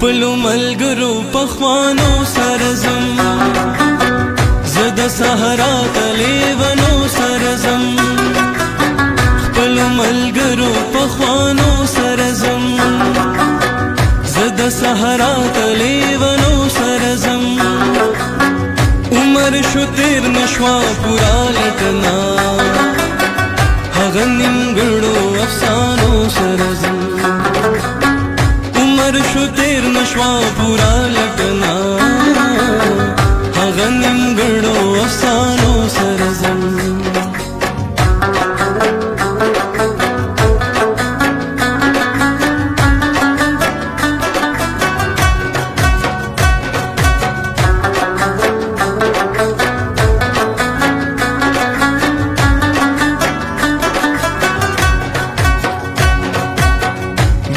خپلو ملګرو پخوانو سره ځم زه د صحرا د لیونو سره ځم خپلو ملګرو پخوانو سره ځم زه د صحرا د لیونو سره ځم عمر شو تیر نشوا پورا لټنا هغه نیمګړو افسانو سره ځم عمر شو تیر نشوا پورا لټنا هغه نیمګړو افسانو سره ځم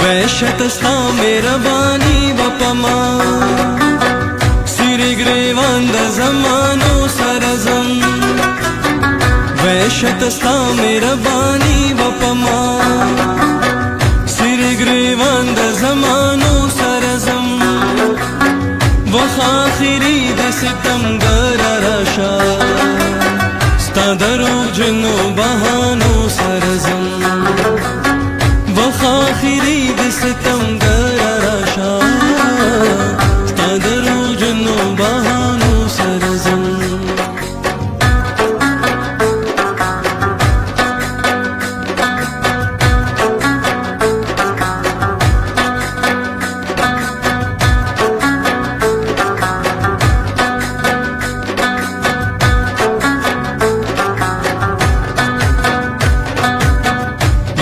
वैशत स्था मेहरबानी बपमा सिरे ग्रेवान द जमानो सरजम वैशत स्था मेहरबानी बपमा सिरे ग्रेवान द जमानो सरजम वख आखिरी द सितम गराशा स्ता दरो जनो बहानो सरजम आखिरी د ستم ګراشا ستا د روجنو بهانو سره ځم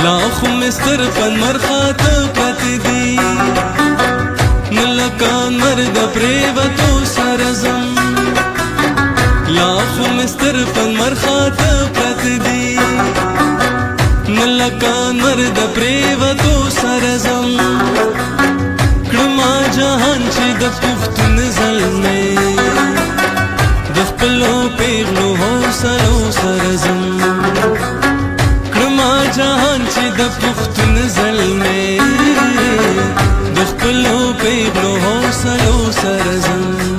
لاخو مستر پن مرخات پت دی نلکان مرد پریوتو سرزم لاخو مستر پن مرخات پت دی نلکان مرد پریوتو سرزم کړما جهان چې د پښتون زلمې د خپلو پیغلو حوصلو سرزم جهان چې د پښتون زلمې د خپلو پیغلو حوصلو سره ځم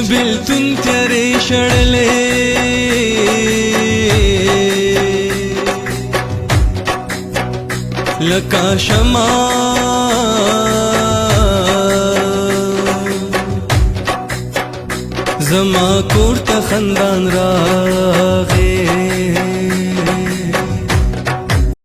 बिल्तुन तेरे शड़ले लका शमा जमा कोर्ट खंदान रागे